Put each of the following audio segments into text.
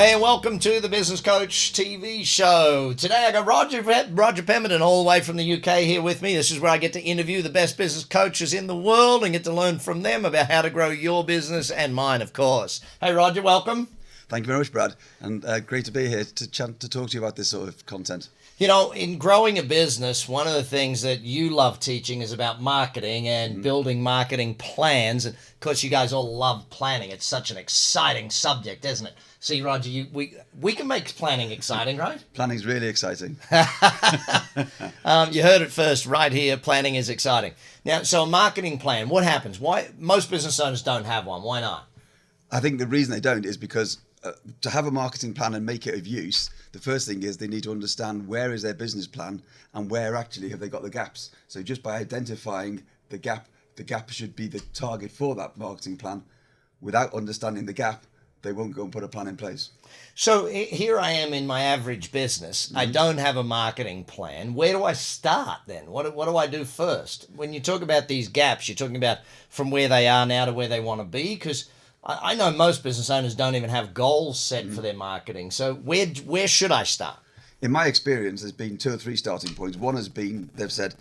Hey, and welcome to the Business Coach TV show. Today I got Roger Pemberton all the way from the UK here with me. This is where I get to interview the best business coaches in the world and get to learn from them about how to grow your business and mine, of course. Hey, Roger, welcome. Thank you very much, Brad, and great to be here to talk to you about this sort of content. You know, in growing a business, one of the things that you love teaching is about marketing and building marketing plans. And of course, you guys all love planning. It's such an exciting subject, isn't it? See, Roger, we can make planning exciting, right? Planning's really exciting. You heard it first right here. Planning is exciting. Now, so a marketing plan, what happens? Why most business owners don't have one? Why not? I think the reason they don't is because to have a marketing plan and make it of use, the first thing is they need to understand where is their business plan and where actually have they got the gaps. So just by identifying the gap should be the target for that marketing plan. Without understanding the gap, they won't go and put a plan in place. So here I am in my average business. I don't have a marketing plan. Where do I start then? What do I do first? When you talk about these gaps, you're talking about from where they are now to where they want to be, because I know most business owners don't even have goals set for their marketing. So where should I start? In my experience, there's been 2 or 3 starting points. One has been, they've said,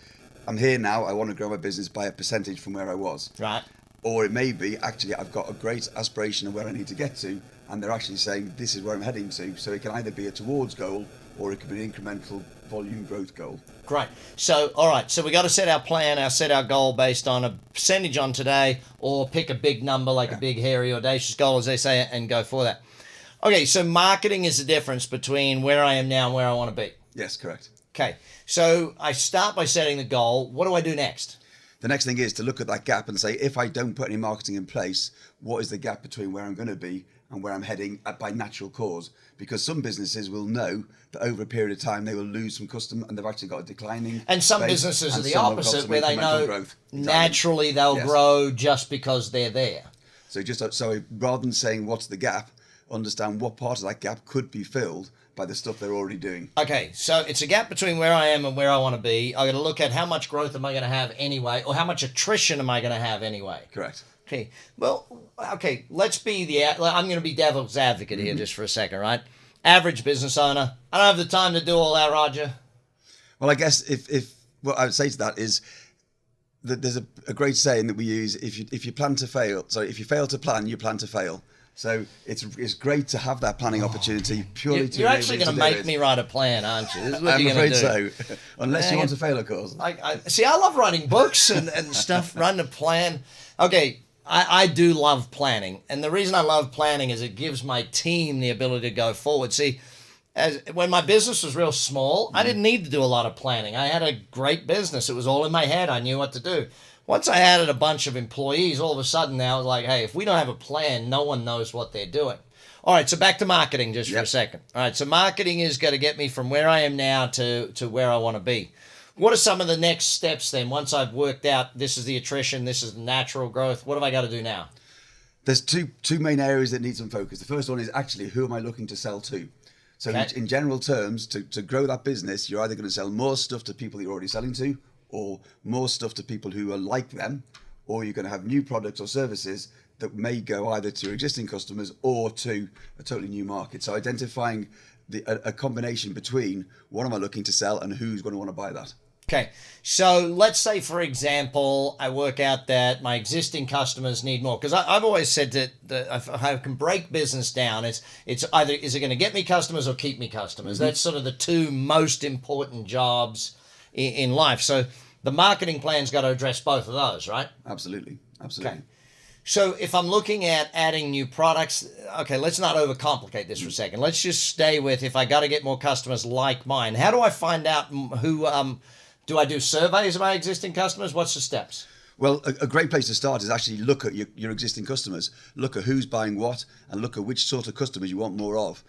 I'm here now, I want to grow my business by a percentage from where I was. Right. Or it may be, actually, I've got a great aspiration of where I need to get to, and they're actually saying, this is where I'm heading to. So it can either be a towards goal, or it could be an incremental volume growth goal. Great. So, all right. So we got to set our plan, set our goal based on a percentage on today, or pick a big number like a big, hairy, audacious goal, as they say, and go for that. Okay. So marketing is the difference between where I am now and where I want to be. Yes, correct. Okay. So I start by setting the goal. What do I do next? The next thing is to look at that gap and say, if I don't put any marketing in place, what is the gap between where I'm going to be and where I'm heading by natural cause? Because some businesses will know that over a period of time they will lose some custom and they've actually got a declining. And some base, businesses are and the some have got opposite, some where they know growth. naturally they'll grow just because they're there. So rather than saying what's the gap, understand what part of that gap could be filled by the stuff they're already doing. Okay, so it's a gap between where I am and where I want to be. I got to look at how much growth am I going to have anyway, or how much attrition am I going to have anyway. Correct. Okay. Well, okay. I'm going to be devil's advocate here just for a second, right? Average business owner. I don't have the time to do all that, Roger. Well, I guess if what I would say to that is that there's a great saying that we use: if you plan to fail, if you fail to plan, you plan to fail. So it's great to have that planning opportunity purely to. You're actually going to make me write a plan, aren't you? This is what I'm you're going to do. afraid so. Unless you want to fail, of course. I love writing books and stuff, running a plan. Okay, I do love planning. And the reason I love planning is it gives my team the ability to go forward. See, when my business was real small, I didn't need to do a lot of planning. I had a great business. It was all in my head. I knew what to do. Once I added a bunch of employees, all of a sudden now it's like, hey, if we don't have a plan, no one knows what they're doing. All right, so back to marketing just for a second. All right, so marketing is going to get me from where I am now to where I want to be. What are some of the next steps then? Once I've worked out this is the attrition, this is the natural growth, what have I got to do now? There's two main areas that need some focus. The first one is actually who am I looking to sell to? So in general terms, to grow that business, you're either going to sell more stuff to people that you're already selling to, or more stuff to people who are like them, or you're going to have new products or services that may go either to existing customers or to a totally new market. So identifying a combination between what am I looking to sell and who's going to want to buy that. Okay, so let's say, for example, I work out that my existing customers need more. Because I've always said that if I can break business down, it's either is it going to get me customers or keep me customers. That's sort of the two most important jobs in life. So the marketing plan's got to address both of those, right? Absolutely. Okay. So if I'm looking at adding new products, okay, let's not overcomplicate this for a second. Let's just stay with, if I got to get more customers like mine, how do I find out who, do I do surveys of my existing customers? What's the steps? Well, a great place to start is actually look at your existing customers. Look at who's buying what and look at which sort of customers you want more of.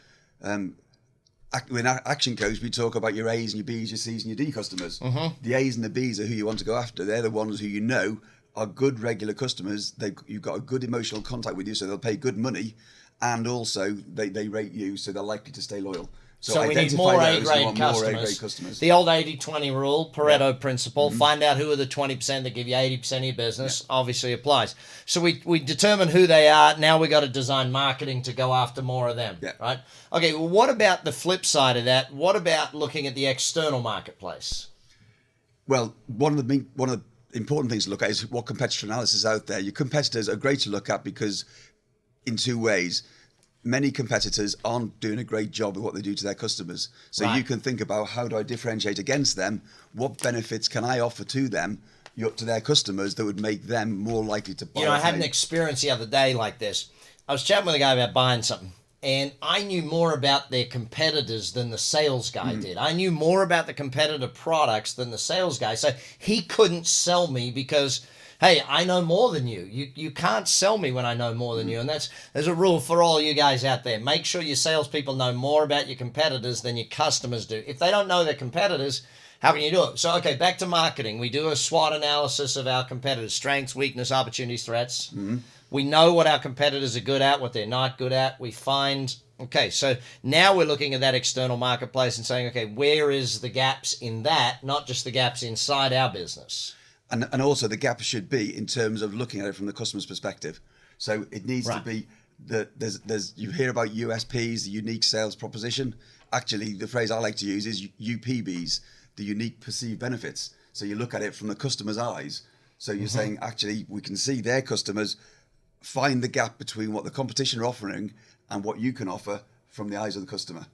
In Action Coach, we talk about your A's and your B's, your C's and your D customers. The A's and the B's are who you want to go after. They're the ones who you know are good regular customers. You've got a good emotional contact with you, so they'll pay good money, and also they rate you, so they're likely to stay loyal. So we need identify more those who A-grade want more customers. A-grade customers. The old 80-20 rule, Pareto principle, find out who are the 20% that give you 80% of your business, obviously applies. So we determine who they are. Now we got to design marketing to go after more of them, right? Okay, well, what about the flip side of that? What about looking at the external marketplace? Well, one of the important things to look at is what competitor analysis is out there. Your competitors are great to look at because in two ways. Many competitors aren't doing a great job of what they do to their customers. So you can think about, how do I differentiate against them? What benefits can I offer to them, to their customers, that would make them more likely to buy? I had an experience the other day like this. I was chatting with a guy about buying something, and I knew more about their competitors than the sales guy did. I knew more about the competitor products than the sales guy. So he couldn't sell me because, hey, I know more than you. You can't sell me when I know more than you. And there's a rule for all you guys out there. Make sure your salespeople know more about your competitors than your customers do. If they don't know their competitors, how can you do it? So, okay, back to marketing. We do a SWOT analysis of our competitors: strengths, weakness, opportunities, threats. We know what our competitors are good at, what they're not good at. We find, okay, so now we're looking at that external marketplace and saying, okay, where is the gaps in that, not just the gaps inside our business? And also the gap should be in terms of looking at it from the customer's perspective. So it needs to be that there's you hear about USPs, the unique sales proposition. Actually, the phrase I like to use is UPBs, the unique perceived benefits. So you look at it from the customer's eyes. So you're saying, actually, we can see their customers, find the gap between what the competition are offering and what you can offer from the eyes of the customer.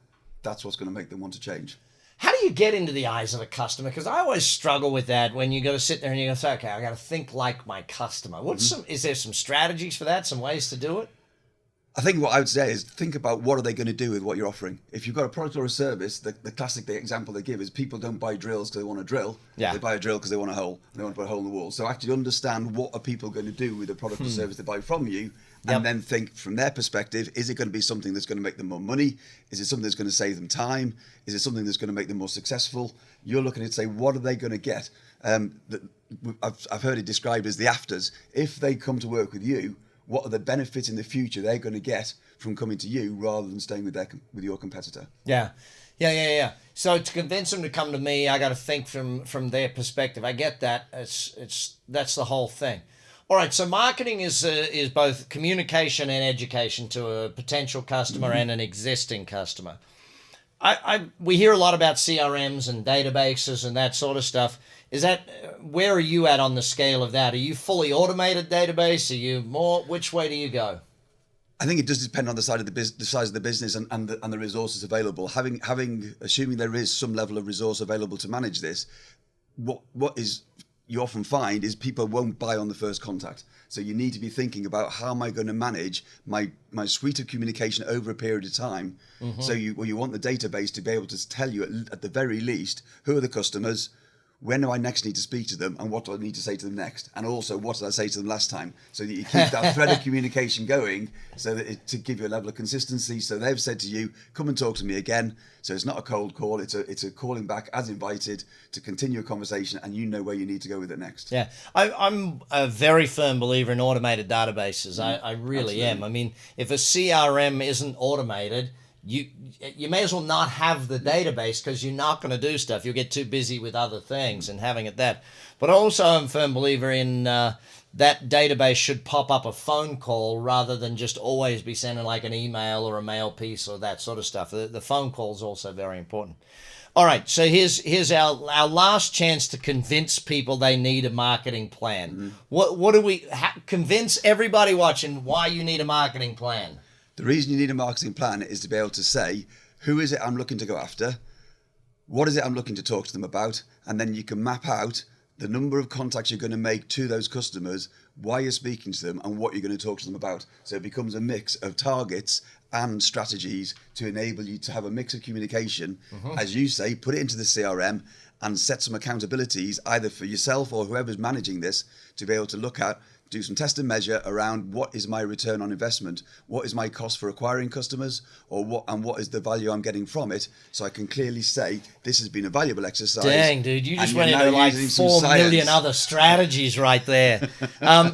That's what's going to make them want to change. How do you get into the eyes of a customer? Because I always struggle with that when you got to sit there and you go, say, okay, I got to think like my customer. Is there some strategies for that? Some ways to do it? I think what I would say is think about what are they going to do with what you're offering. If you've got a product or a service, the classic example they give is people don't buy drills because they want to drill. They buy a drill because they want a hole. And they want to put a hole in the wall. So actually understand what are people going to do with the product or service they buy from you, and then think from their perspective, is it going to be something that's going to make them more money? Is it something that's going to save them time? Is it something that's going to make them more successful? You're looking at it, say, what are they going to get? I've heard it described as the afters. If they come to work with you, what are the benefits in the future they're going to get from coming to you rather than staying with your competitor? Yeah. So to convince them to come to me, I got to think from their perspective. I get that. That's the whole thing. All right. So marketing is both communication and education to a potential customer and an existing customer. We hear a lot about CRMs and databases and that sort of stuff. Where are you at on the scale of that? Are you fully automated database? Are you more? Which way do you go? I think it does depend on the size of the business and the resources available. Assuming there is some level of resource available to manage this, what is you often find is people won't buy on the first contact. So you need to be thinking about, how am I going to manage my suite of communication over a period of time? So you want the database to be able to tell you at the very least who are the customers, when do I next need to speak to them, and what do I need to say to them next? And also, what did I say to them last time? So that you keep that thread of communication going, so that to give you a level of consistency. So they've said to you, come and talk to me again. So it's not a cold call, it's a calling back as invited to continue a conversation, and you know where you need to go with it next. Yeah, I'm a very firm believer in automated databases. I really am. I mean, if a CRM isn't automated, you may as well not have the database, because you're not going to do stuff. You'll get too busy with other things and having it that. But also I'm a firm believer in that database should pop up a phone call rather than just always be sending like an email or a mail piece or that sort of stuff. The phone call is also very important. All right, so here's our last chance to convince people they need a marketing plan. What do we convince everybody watching why you need a marketing plan? The reason you need a marketing plan is to be able to say, who is it I'm looking to go after? What is it I'm looking to talk to them about? And then you can map out the number of contacts you're going to make to those customers, why you're speaking to them, and what you're going to talk to them about. So it becomes a mix of targets and strategies to enable you to have a mix of communication. As you say, put it into the CRM and set some accountabilities, either for yourself or whoever's managing this, to be able to look at, do some test and measure around what is my return on investment, what is my cost for acquiring customers, or what is the value I'm getting from it, so I can clearly say this has been a valuable exercise. Dang, dude, you just went into like 4 million other strategies right there.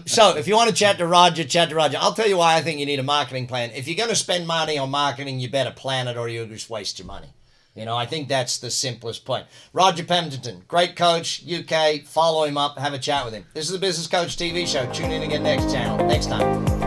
So if you want to chat to Roger, chat to Roger. I'll tell you why I think you need a marketing plan. If you're going to spend money on marketing, you better plan it, or you'll just waste your money. You know, I think that's the simplest point. Roger Pemberton, great coach, UK. Follow him up, have a chat with him. This is the Business Coach TV show. Tune in again next time.